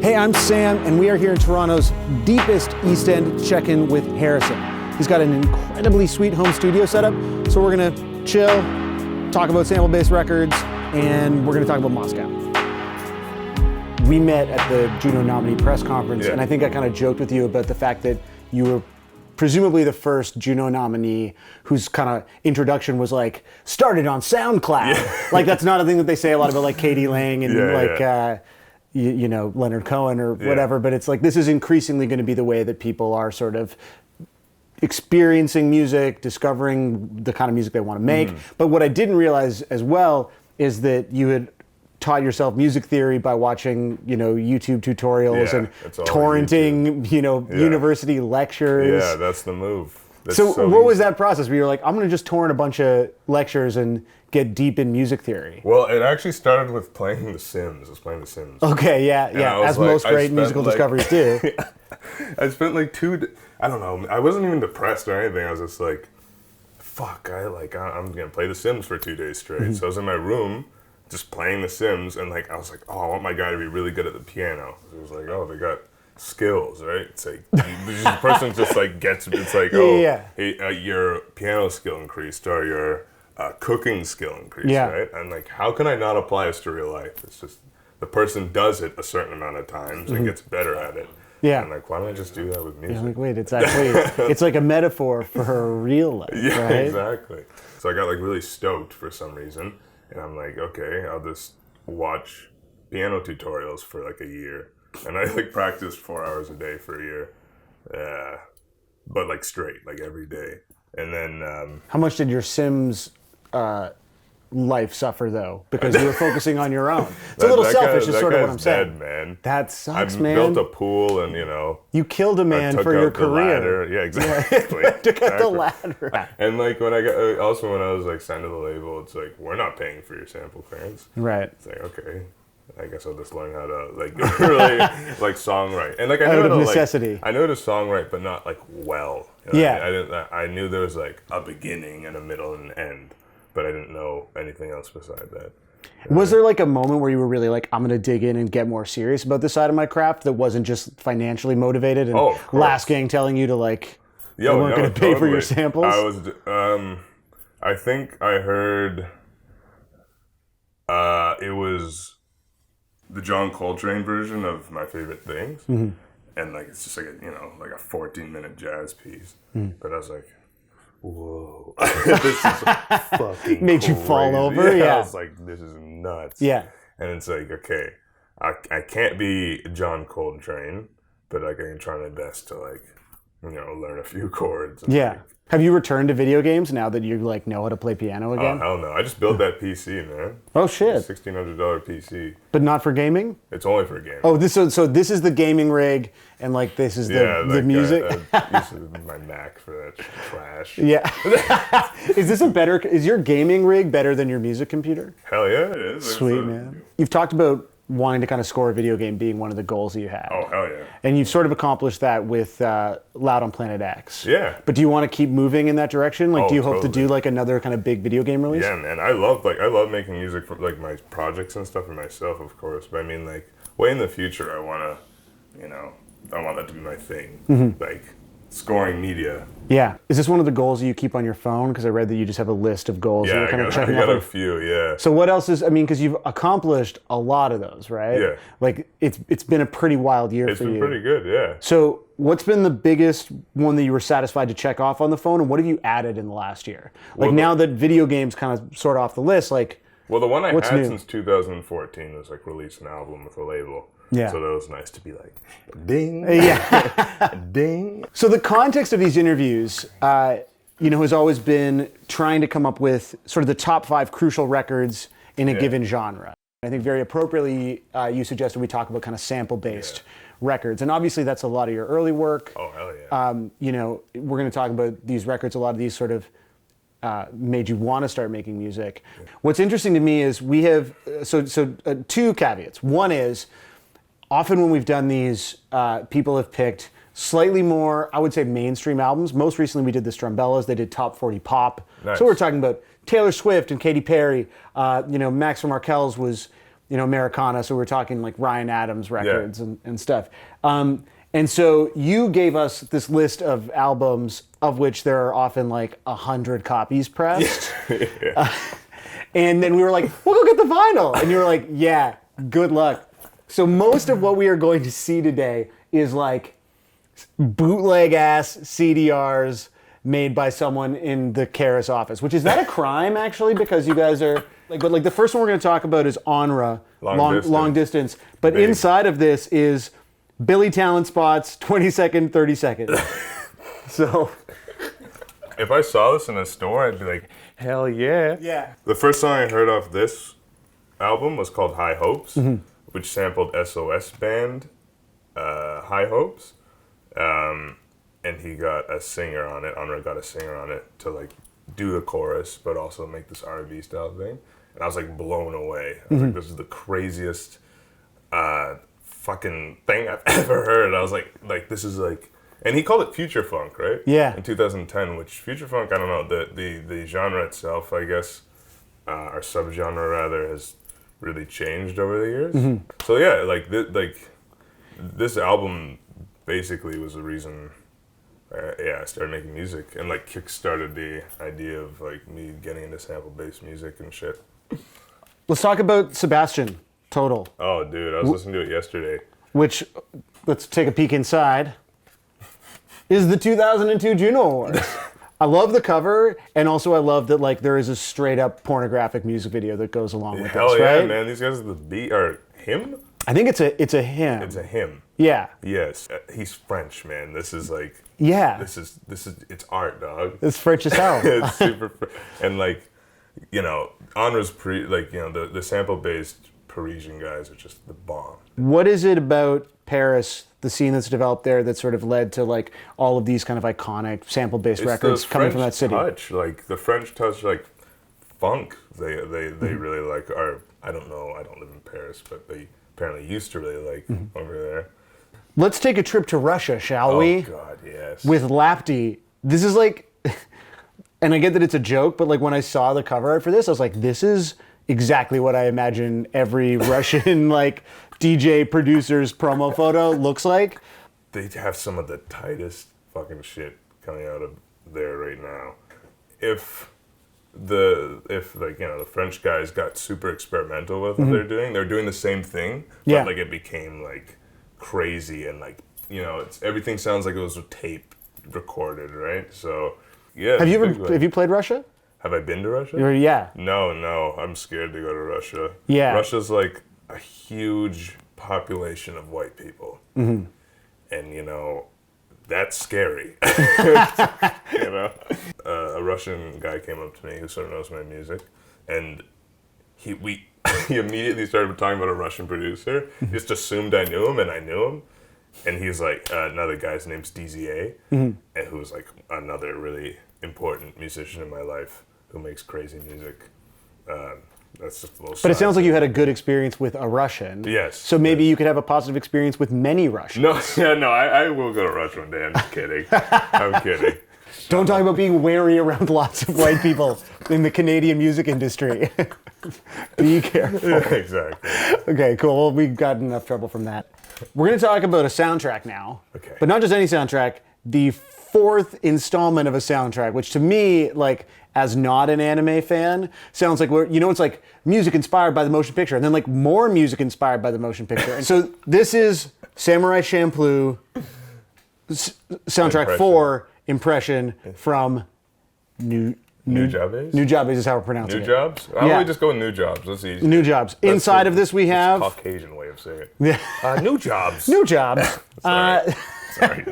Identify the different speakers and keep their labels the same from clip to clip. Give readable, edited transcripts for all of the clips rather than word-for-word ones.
Speaker 1: Hey, I'm Sam, and we are here in Toronto's deepest East End check-in with Harrison. He's got an incredibly sweet home studio setup, so we're gonna chill, talk about sample-based records, and we're gonna talk about Moscow. We met at the JUNO nominee press conference, and I think I kind of joked with you about the fact that you were presumably the first JUNO nominee whose kind of introduction was like, started on SoundCloud. Yeah. Like, that's not a thing that they say a lot about, like Katie Lang and you know, Leonard Cohen or whatever, but it's like, this is increasingly going to be the way that people are sort of experiencing music, discovering the kind of music they want to make. But what I didn't realize as well is that you had taught yourself music theory by watching, you know, YouTube tutorials and torrenting, you know, university lectures.
Speaker 2: Yeah, that's the move. That's
Speaker 1: so what was that process where you're like, I'm going to just torrent a bunch of lectures and get deep in music theory?
Speaker 2: Well, it actually started with playing The Sims. I was playing The Sims.
Speaker 1: Okay, yeah, as like, most great musical discoveries do.
Speaker 2: I spent like I don't know, I wasn't even depressed or anything. I was just like, fuck, I'm going to play The Sims for 2 days straight. So I was in my room, just playing The Sims, and like I was like, oh, I want my guy to be really good at the piano. It was like, oh, they got skills, right? It's like the person just like gets. It's like, hey, your piano skill increased or your cooking skill increased, right? And like, how can I not apply this to real life? It's just the person does it a certain amount of times and gets better at it. Yeah. And like, why don't I just do that with music?
Speaker 1: Yeah, like, wait, it's actually it's like a metaphor for real life.
Speaker 2: Yeah,
Speaker 1: right?
Speaker 2: Exactly. So I got like really stoked for some reason. And I'm like, okay, I'll just watch piano tutorials for like a year. And I like practiced 4 hours a day for a year. But like straight, like every day. And then...
Speaker 1: how much did your Sims life suffer though? Because you were focusing on your own. It's a little selfish is sort of what I'm saying.
Speaker 2: Dead, man.
Speaker 1: That sucks,
Speaker 2: man. I built a pool and, you know...
Speaker 1: You killed a man for your career.
Speaker 2: Yeah, exactly.
Speaker 1: To cut the ladder.
Speaker 2: And like when I was like signed to the label, it's like, we're not paying for your sample clearance.
Speaker 1: Right.
Speaker 2: It's like, okay, I guess I'll just learn how to like really like songwrite. And like I know
Speaker 1: out of necessity.
Speaker 2: I know to songwrite, but not like well. You know I knew there was like a beginning and a middle and an end, but I didn't know anything else beside that.
Speaker 1: Was there like a moment where you were really like, I'm going to dig in and get more serious about this side of my craft that wasn't just financially motivated and Last Gang telling you to like, you weren't going to pay for your samples?
Speaker 2: I was, I think I heard, it was the John Coltrane version of My Favorite Things. And like, it's just like a, you know, like a 14-minute jazz piece. But I was like, whoa, this is fucking
Speaker 1: made you fall over.
Speaker 2: Yeah, I was like, this is nuts.
Speaker 1: Yeah,
Speaker 2: and it's like, okay, I can't be John Coltrane, but I can try my best to like, you know, learn a few chords.
Speaker 1: Yeah. Have you returned to video games now that you like know how to play piano again?
Speaker 2: Oh hell no! I just built that PC, man.
Speaker 1: Oh shit!
Speaker 2: $1,600 PC.
Speaker 1: But not for gaming?
Speaker 2: It's only for gaming.
Speaker 1: Oh, so this is the gaming rig, and like this is the music.
Speaker 2: This is my Mac for that trash.
Speaker 1: Yeah. Is your gaming rig better than your music computer?
Speaker 2: Hell yeah, it is.
Speaker 1: Sweet, man. You've talked about wanting to kind of score a video game being one of the goals that you had.
Speaker 2: Oh, hell yeah.
Speaker 1: And you've sort of accomplished that with Loud on Planet X.
Speaker 2: Yeah.
Speaker 1: But do you want to keep moving in that direction? Like, do you hope to do like another kind of big video game release?
Speaker 2: Yeah, man. I love making music for like my projects and stuff for myself, of course. But I mean, like, way in the future, I want that to be my thing. Like, scoring media.
Speaker 1: Yeah. Is this one of the goals that you keep on your phone? Because I read that you just have a list of goals that you're kind of checking off.
Speaker 2: I got a few, yeah.
Speaker 1: So what else is, I mean, because you've accomplished a lot of those, right?
Speaker 2: Yeah.
Speaker 1: Like, it's been a pretty wild year for you.
Speaker 2: It's been pretty good, yeah.
Speaker 1: So what's been the biggest one that you were satisfied to check off on the phone, and what have you added in the last year? Like, now that video games kind of sort off the list, like,
Speaker 2: well, the one I had since 2014 was like release an album with a label.
Speaker 1: Yeah.
Speaker 2: So that was nice to be like, ding.
Speaker 1: Yeah.
Speaker 2: Ding.
Speaker 1: So the context of these interviews, you know, has always been trying to come up with sort of the top 5 crucial records in a given genre. I think very appropriately, you suggested we talk about kind of sample-based records. And obviously that's a lot of your early work.
Speaker 2: Oh, hell yeah.
Speaker 1: You know, we're going to talk about these records. A lot of these sort of made you want to start making music. Yeah. What's interesting to me is we have, two caveats. One is, often when we've done these, people have picked slightly more, I would say, mainstream albums. Most recently we did the Strumbellas. They did top 40 pop. Nice. So we're talking about Taylor Swift and Katy Perry. You know, Max from Arkells was, Americana, so we're talking like Ryan Adams records and stuff. And so you gave us this list of albums of which there are often like 100 copies pressed. And then we were like, we'll go get the vinyl. And you were like, yeah, good luck. So most of what we are going to see today is like bootleg ass CDRs made by someone in the Karis office, which is that a crime actually? Because you guys are like, but like the first one we're going to talk about is Onra, long distance. But big. Inside of this is Billy Talent Spots, 20-second, 30-second. So
Speaker 2: if I saw this in a store, I'd be like, hell yeah.
Speaker 1: Yeah.
Speaker 2: The first song I heard off this album was called High Hopes, which sampled SOS band High Hopes. And he got a singer on it. Onra got a singer on it to like do the chorus, but also make this R&B style thing. And I was like blown away. I was like, this is the craziest fucking thing I've ever heard. I was like this is like, and he called it future funk, right?
Speaker 1: Yeah.
Speaker 2: In 2010, which future funk, I don't know, the genre itself, I guess, or subgenre rather, has really changed over the years. So yeah, like this album basically was the reason. I started making music and like kickstarted the idea of like me getting into sample-based music and shit.
Speaker 1: Let's talk about Sebastian Total.
Speaker 2: Oh, dude, I was listening to it yesterday.
Speaker 1: Which, let's take a peek inside, is the 2002 Juno Awards. I love the cover, and also I love that like there is a straight-up pornographic music video that goes along with
Speaker 2: Hell
Speaker 1: this,
Speaker 2: yeah,
Speaker 1: right?
Speaker 2: man! These guys are the beat or him.
Speaker 1: I think it's a him.
Speaker 2: It's a him.
Speaker 1: Yeah.
Speaker 2: Yes, he's French, man. This is like.
Speaker 1: Yeah.
Speaker 2: This is it's art, dog.
Speaker 1: It's French as hell.
Speaker 2: It's super, and like, Onra's the sample-based Parisian guys are just the bomb.
Speaker 1: What is it about Paris, the scene that's developed there, that sort of led to like all of these kind of iconic sample-based records coming from that city?
Speaker 2: Touch, like the French touch, like funk. They really like. I don't know. I don't live in Paris, but they apparently used to really like over there.
Speaker 1: Let's take a trip to Russia, shall we?
Speaker 2: Oh God, yes.
Speaker 1: With Lapti. This is like, and I get that it's a joke, but like when I saw the cover art for this, I was like, this is exactly what I imagine every Russian like DJ producer's promo photo looks like.
Speaker 2: They have some of the tightest fucking shit coming out of there right now. If the French guys got super experimental with what they're doing the same thing, but like it became like crazy and like everything sounds like it was a tape recorded, right? So yeah.
Speaker 1: Have you played Russia?
Speaker 2: Have I been to Russia?
Speaker 1: Yeah.
Speaker 2: No, I'm scared to go to Russia.
Speaker 1: Yeah.
Speaker 2: Russia's like a huge population of white people, and that's scary. A Russian guy came up to me who sort of knows my music, and he immediately started talking about a Russian producer. He just assumed I knew him, and I knew him. And he's like, another guy's name's DZA, and who's like another really important musician in my life who makes crazy music. That's just a little.
Speaker 1: But it sounds like you had a good experience with a Russian.
Speaker 2: Yes.
Speaker 1: So maybe you could have a positive experience with many Russians.
Speaker 2: I will go to Russia one day. I'm just kidding. I'm kidding.
Speaker 1: Don't talk about being wary around lots of white people in the Canadian music industry. Be careful.
Speaker 2: Exactly.
Speaker 1: Okay, cool. Well, we got enough trouble from that. We're going to talk about a soundtrack now. Okay. But not just any soundtrack, the fourth installment of a soundtrack, which to me, like, as not an anime fan, sounds like, it's like music inspired by the motion picture, and then like more music inspired by the motion picture. And so this is Samurai Champloo soundtrack 4 impression from New
Speaker 2: Jobs?
Speaker 1: New Jobs is how we're pronouncing it.
Speaker 2: New Jobs? Why don't we just go with New Jobs? That's easy.
Speaker 1: New Jobs. Inside of this we have...
Speaker 2: Caucasian way of saying it. Yeah. New Jobs.
Speaker 1: New Jobs.
Speaker 2: Sorry.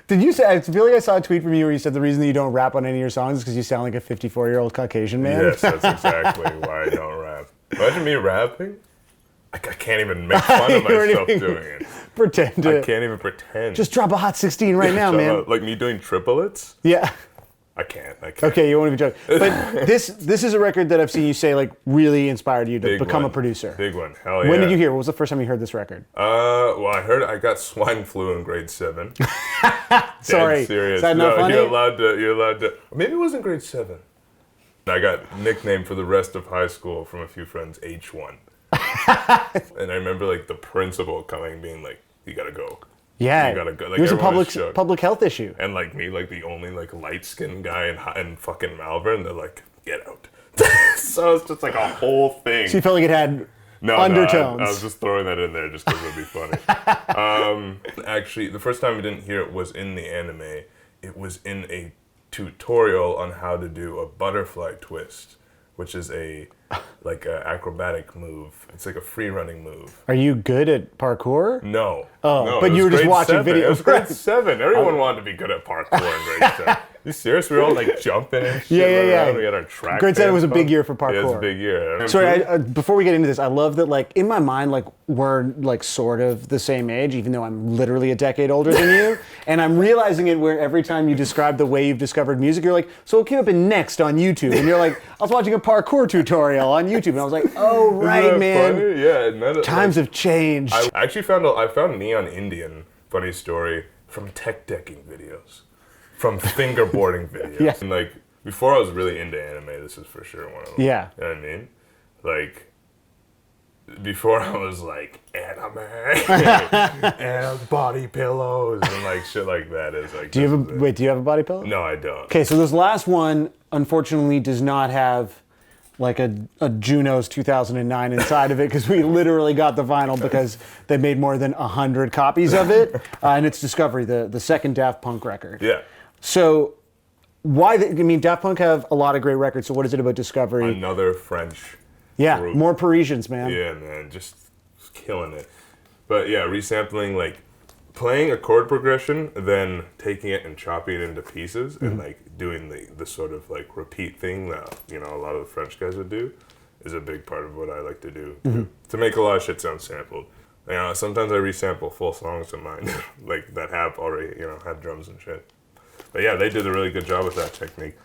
Speaker 1: Did you say, I feel like I saw a tweet from you where you said the reason that you don't rap on any of your songs is because you sound like a 54-year-old Caucasian man?
Speaker 2: Yes, that's exactly why I don't rap. Imagine me rapping. I can't even make fun of myself doing it.
Speaker 1: Pretend to.
Speaker 2: I can't even pretend.
Speaker 1: Just drop a hot 16 right now, man.
Speaker 2: Like me doing triplets?
Speaker 1: Yeah.
Speaker 2: I can't.
Speaker 1: Okay, you won't even joke. But this is a record that I've seen you say like really inspired you to become a producer.
Speaker 2: Big one. Hell yeah.
Speaker 1: When did you hear? What was the first time you heard this record?
Speaker 2: Well, I got swine flu in grade 7.
Speaker 1: Sorry.
Speaker 2: Serious.
Speaker 1: Is that not funny?
Speaker 2: You're allowed to. Maybe it was in grade 7. I got nicknamed for the rest of high school from a few friends H1. And I remember like the principal coming, being like, "You gotta go."
Speaker 1: Yeah,
Speaker 2: You gotta go. Like,
Speaker 1: it was a
Speaker 2: everyone shook.
Speaker 1: public health issue.
Speaker 2: And like me, like the only like light skinned guy in fucking Malvern, they're like, "Get out." So it's just like a whole thing.
Speaker 1: So you felt like it had undertones.
Speaker 2: I was just throwing that in there just because it would be funny. Actually, the first time I didn't hear it was in the anime. It was in a tutorial on how to do a butterfly twist, which is a acrobatic move. It's like a free running move.
Speaker 1: Are you good at parkour?
Speaker 2: No.
Speaker 1: Oh,
Speaker 2: no,
Speaker 1: but you were just watching
Speaker 2: videos.
Speaker 1: videos.
Speaker 2: It was grade 7. Everyone wanted to be good at parkour in grade 7. You serious? We were all like jumping and shit.
Speaker 1: Yeah.
Speaker 2: We had our track.
Speaker 1: Grade 7 was a big year for parkour.
Speaker 2: Yeah, it was a big year.
Speaker 1: Sorry, before we get into this, I love that, like, in my mind, like, we're, like, sort of the same age, even though I'm literally a decade older than you. And I'm realizing it where every time you describe the way you've discovered music, you're like, so what came up in next on YouTube? And you're like, I was watching a parkour tutorial on YouTube. And I was like, oh, right, man.
Speaker 2: Funny? Yeah.
Speaker 1: Times have changed.
Speaker 2: I actually found Neon Indian, funny story, from tech decking videos. From fingerboarding videos.
Speaker 1: Yeah.
Speaker 2: And like, before I was really into anime, this is for sure one of them.
Speaker 1: Yeah.
Speaker 2: You know what I mean? Like, before I was like, anime, and body pillows, and like shit like that is like.
Speaker 1: Do you have a body pillow?
Speaker 2: No, I don't.
Speaker 1: Okay, so this last one, unfortunately, does not have like a Juno's 2009 inside of it, because we literally got the vinyl because they made more than 100 copies of it, and it's Discovery, the second Daft Punk record.
Speaker 2: Yeah.
Speaker 1: So Daft Punk have a lot of great records, so what is it about Discovery?
Speaker 2: Another French group.
Speaker 1: More Parisians, man.
Speaker 2: Yeah, man, just killing it. But yeah, resampling, like playing a chord progression, then taking it and chopping it into pieces, and like doing the sort of like repeat thing that, you know, a lot of the French guys would do, is a big part of what I like to do. To make a lot of shit sound sampled. You know, sometimes I resample full songs of mine, like that have already, you know, have drums and shit. But yeah, they did a really good job with that technique.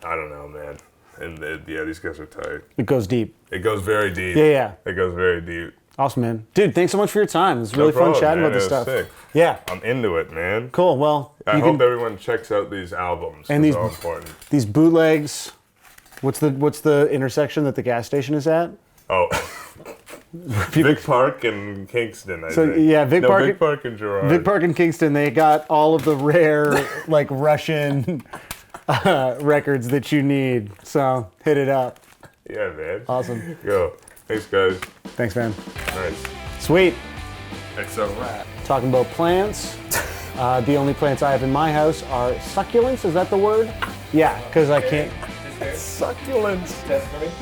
Speaker 2: I don't know, man. And yeah, these guys are tight.
Speaker 1: It goes deep.
Speaker 2: It goes very deep.
Speaker 1: Yeah.
Speaker 2: It goes very deep.
Speaker 1: Awesome, man. Dude, thanks so much for your time. It was really fun chatting about this stuff.
Speaker 2: Sick.
Speaker 1: Yeah.
Speaker 2: I'm into it, man.
Speaker 1: Cool. Well,
Speaker 2: I hope everyone checks out these albums.
Speaker 1: And
Speaker 2: it's all important.
Speaker 1: These bootlegs. What's the intersection that the gas station is at?
Speaker 2: Oh. Vic Park and Kingston, I think.
Speaker 1: Yeah, Vic
Speaker 2: Park and Girard.
Speaker 1: Vic Park and Kingston, they got all of the rare, like, Russian records that you need. So, hit it up.
Speaker 2: Yeah, man.
Speaker 1: Awesome.
Speaker 2: Yo, thanks, guys.
Speaker 1: Thanks, man.
Speaker 2: Nice.
Speaker 1: Sweet.
Speaker 2: It's a wrap.
Speaker 1: Talking about plants. The only plants I have in my house are succulents. Is that the word? Yeah, because I can't.
Speaker 2: Succulents.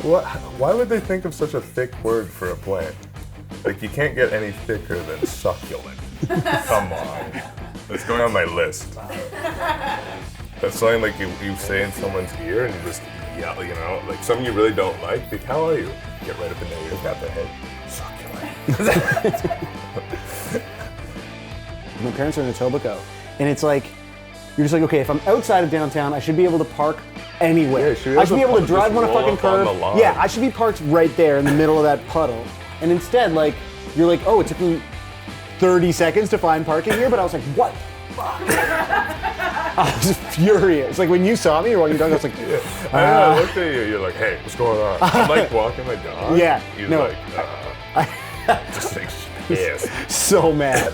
Speaker 2: What? Why would they think of such a thick word for a plant? Like, you can't get any thicker than succulent. Come on. It's going on my list. That's something like you say in someone's ear and you just yell, you know, like something you really don't like. Like, how are you? Get right up in there. You've got the head. Succulent.
Speaker 1: My parents are in Etobicoke, and it's like, you're just like, okay, if I'm outside of downtown, I should be able to park anywhere.
Speaker 2: Yeah,
Speaker 1: I should be able to drive on a fucking curb. Yeah, I should be parked right there in the middle of that puddle. And instead, like, you're like, oh, it took me 30 seconds to find parking here, but I was like, what? Fuck. I was furious. Like, when you saw me, or when you dog, I was like,
Speaker 2: I looked at you, you're like, hey, what's going on? I'm like walking my dog.
Speaker 1: Yeah,
Speaker 2: He's
Speaker 1: no.
Speaker 2: like, just like, yes.
Speaker 1: So mad.